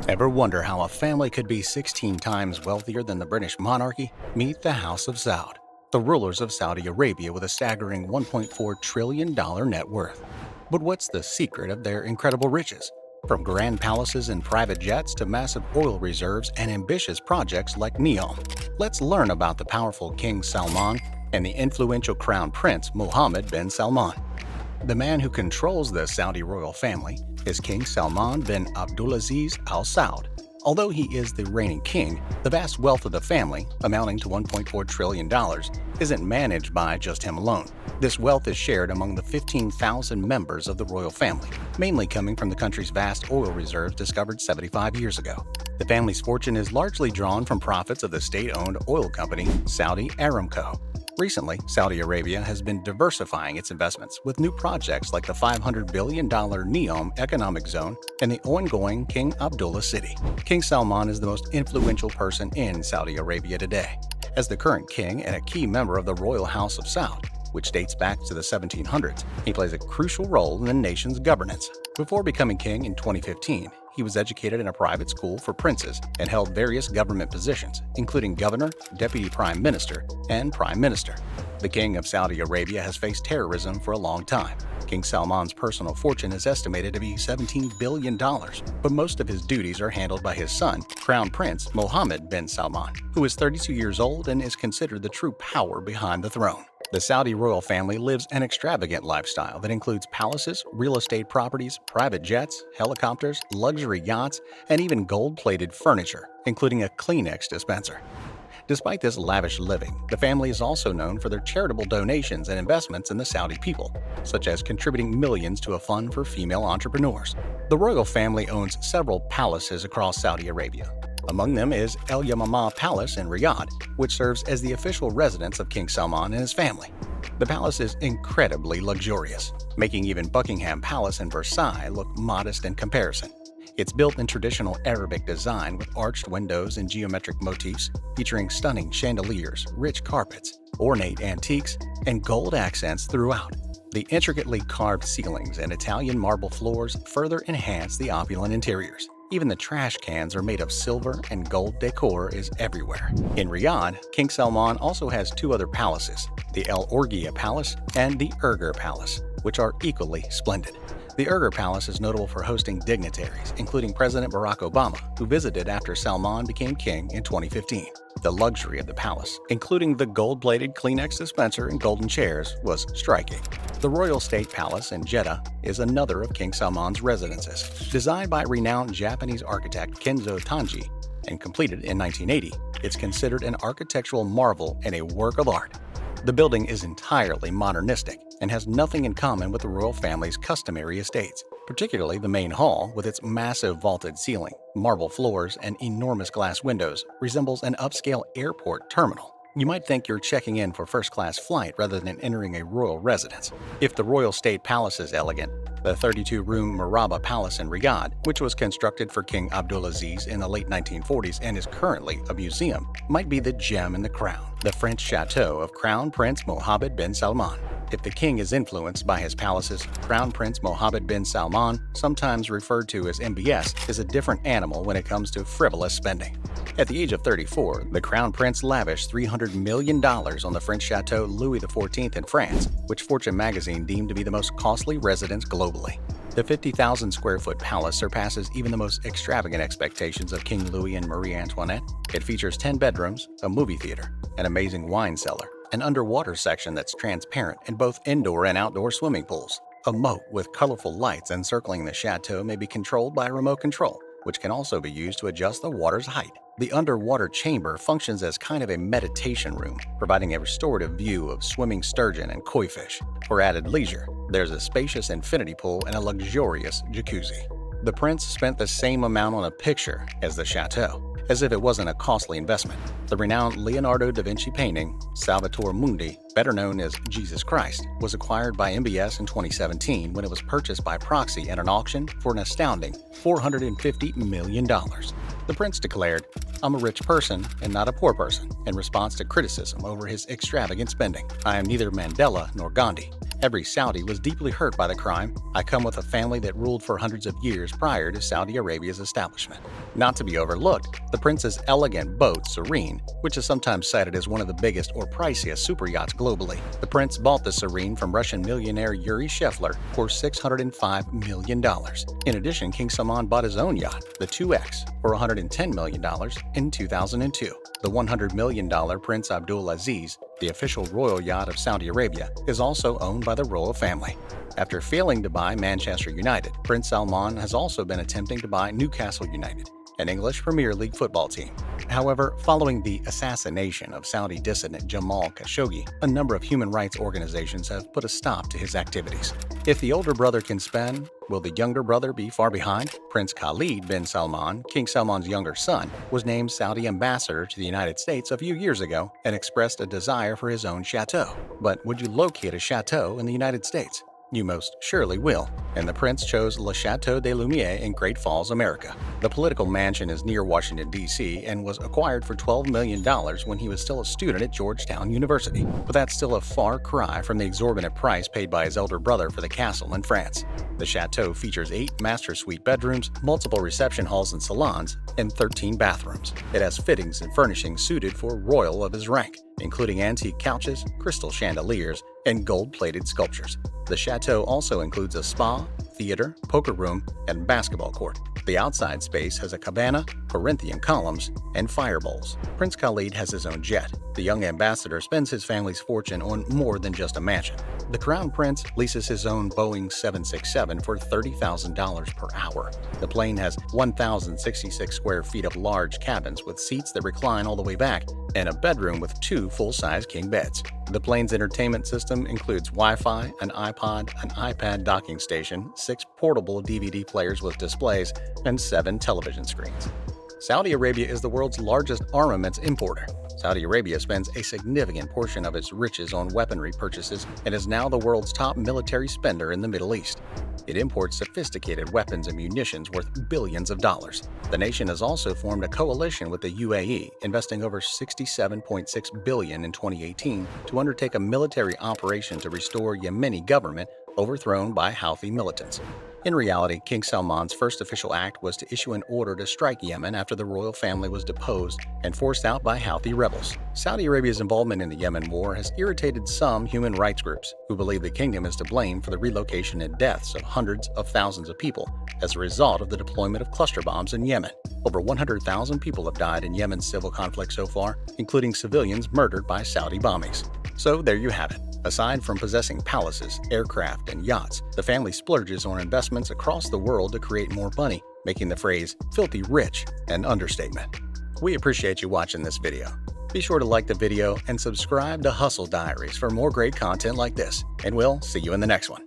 Ever wonder how a family could be 16 times wealthier than the British monarchy? Meet the House of Saud, the rulers of Saudi Arabia with a staggering $1.4 trillion net worth. But what's the secret of their incredible riches? From grand palaces and private jets to massive oil reserves and ambitious projects like NEOM, let's learn about the powerful King Salman and the influential Crown Prince Mohammed bin Salman. The man who controls the Saudi royal family is King Salman bin Abdulaziz Al Saud. Although he is the reigning king, the vast wealth of the family, amounting to $1.4 trillion, isn't managed by just him alone. This wealth is shared among the 15,000 members of the royal family, mainly coming from the country's vast oil reserves discovered 75 years ago. The family's fortune is largely drawn from profits of the state-owned oil company Saudi Aramco. Recently, Saudi Arabia has been diversifying its investments with new projects like the $500 billion NEOM economic zone and the ongoing King Abdullah City. King Salman is the most influential person in Saudi Arabia today. As the current king and a key member of the royal House of Saud, which dates back to the 1700s, he plays a crucial role in the nation's governance. Before becoming king in 2015, he was educated in a private school for princes and held various government positions, including governor, deputy prime minister, and prime minister. The king of Saudi Arabia has faced terrorism for a long time. King Salman's personal fortune is estimated to be $17 billion, but most of his duties are handled by his son, Crown Prince Mohammed bin Salman, who is 32 years old and is considered the true power behind the throne. The Saudi royal family lives an extravagant lifestyle that includes palaces, real estate properties, private jets, helicopters, luxury yachts, and even gold-plated furniture, including a Kleenex dispenser. Despite this lavish living, the family is also known for their charitable donations and investments in the Saudi people, such as contributing millions to a fund for female entrepreneurs. The royal family owns several palaces across Saudi Arabia. Among them is El Yamamah Palace in Riyadh, which serves as the official residence of King Salman and his family. The palace is incredibly luxurious, making even Buckingham Palace in Versailles look modest in comparison. It's built in traditional Arabic design with arched windows and geometric motifs, featuring stunning chandeliers, rich carpets, ornate antiques, and gold accents throughout. The intricately carved ceilings and Italian marble floors further enhance the opulent interiors. Even the trash cans are made of silver, and gold decor is everywhere. In Riyadh, King Salman also has two other palaces, the El Orgia Palace and the Urgar Palace, which are equally splendid. The Urgar Palace is notable for hosting dignitaries, including President Barack Obama, who visited after Salman became king in 2015. The luxury of the palace, including the gold-plated Kleenex dispenser and golden chairs, was striking. The Royal State Palace in Jeddah is another of King Salman's residences. Designed by renowned Japanese architect Kenzo Tanji and completed in 1980, it's considered an architectural marvel and a work of art. The building is entirely modernistic and has nothing in common with the royal family's customary estates, particularly the main hall with its massive vaulted ceiling, marble floors, and enormous glass windows resembles an upscale airport terminal. You might think you're checking in for first-class flight rather than entering a royal residence. If the Royal State Palace is elegant, the 32-room Maraba Palace in Riyadh, which was constructed for King Abdulaziz in the late 1940s and is currently a museum, might be the gem in the crown, the French chateau of Crown Prince Mohammed bin Salman. If the king is influenced by his palaces, Crown Prince Mohammed bin Salman, sometimes referred to as MBS, is a different animal when it comes to frivolous spending. At the age of 34, the Crown Prince lavished $300 million on the French chateau Louis XIV in France, which Fortune magazine deemed to be the most costly residence globally. The 50,000 square foot palace surpasses even the most extravagant expectations of King Louis and Marie Antoinette. It features 10 bedrooms, a movie theater, an amazing wine cellar, an underwater section that's transparent, and both indoor and outdoor swimming pools. A moat with colorful lights encircling the chateau may be controlled by a remote control, which can also be used to adjust the water's height. The underwater chamber functions as kind of a meditation room, providing a restorative view of swimming sturgeon and koi fish. For added leisure, there's a spacious infinity pool and a luxurious jacuzzi. The prince spent the same amount on a picture as the chateau, as if it wasn't a costly investment. The renowned Leonardo da Vinci painting, Salvator Mundi, better known as Jesus Christ, was acquired by MBS in 2017 when it was purchased by proxy at an auction for an astounding $450 million. The prince declared, "I'm a rich person and not a poor person," in response to criticism over his extravagant spending. "I am neither Mandela nor Gandhi, Every Saudi was deeply hurt by the crime. I come with a family that ruled for hundreds of years prior to Saudi Arabia's establishment. Not to be overlooked, the prince's elegant boat, Serene, which is sometimes cited as one of the biggest or priciest super yachts globally. The prince bought the Serene from Russian millionaire Yuri Shefler for $605 million. In addition, King Salman bought his own yacht, the 2X, for $110 million in 2002. The $100 million Prince Abdul Aziz, the official royal yacht of Saudi Arabia, is also owned by the royal family. After failing to buy Manchester United, Prince Salman has also been attempting to buy Newcastle United, an English Premier League football team. However, following the assassination of Saudi dissident Jamal Khashoggi, a number of human rights organizations have put a stop to his activities. If the older brother can spend, will the younger brother be far behind? Prince Khalid bin Salman, King Salman's younger son, was named Saudi ambassador to the United States a few years ago and expressed a desire for his own chateau. But would you locate a chateau in the United States? You most surely will, and the prince chose Le Chateau des Lumières in Great Falls, America. The political mansion is near Washington, D.C., and was acquired for $12 million when he was still a student at Georgetown University. But that's still a far cry from the exorbitant price paid by his elder brother for the castle in France. The chateau features 8 master suite bedrooms, multiple reception halls and salons, and 13 bathrooms. It has fittings and furnishings suited for a royal of his rank, including antique couches, crystal chandeliers, and gold-plated sculptures. The chateau also includes a spa, theater, poker room, and basketball court. The outside space has a cabana, Corinthian columns, and fire bowls. Prince Khalid has his own jet. The young ambassador spends his family's fortune on more than just a mansion. The Crown Prince leases his own Boeing 767 for $30,000 per hour. The plane has 1,066 square feet of large cabins with seats that recline all the way back and a bedroom with 2 full-size king beds. The plane's entertainment system includes Wi-Fi, an iPod, an iPad docking station, 6 portable DVD players with displays, and 7 television screens. Saudi Arabia is the world's largest armaments importer. Saudi Arabia spends a significant portion of its riches on weaponry purchases and is now the world's top military spender in the Middle East. It imports sophisticated weapons and munitions worth billions of dollars. The nation has also formed a coalition with the UAE, investing over $67.6 billion in 2018 to undertake a military operation to restore Yemeni government overthrown by Houthi militants. In reality, King Salman's first official act was to issue an order to strike Yemen after the royal family was deposed and forced out by Houthi rebels. Saudi Arabia's involvement in the Yemen war has irritated some human rights groups who believe the kingdom is to blame for the relocation and deaths of hundreds of thousands of people as a result of the deployment of cluster bombs in Yemen. Over 100,000 people have died in Yemen's civil conflict so far, including civilians murdered by Saudi bombings. So there you have it. Aside from possessing palaces, aircraft, and yachts, the family splurges on investments across the world to create more money, making the phrase filthy rich an understatement. We appreciate you watching this video. Be sure to like the video and subscribe to Hustle Diaries for more great content like this, and we'll see you in the next one.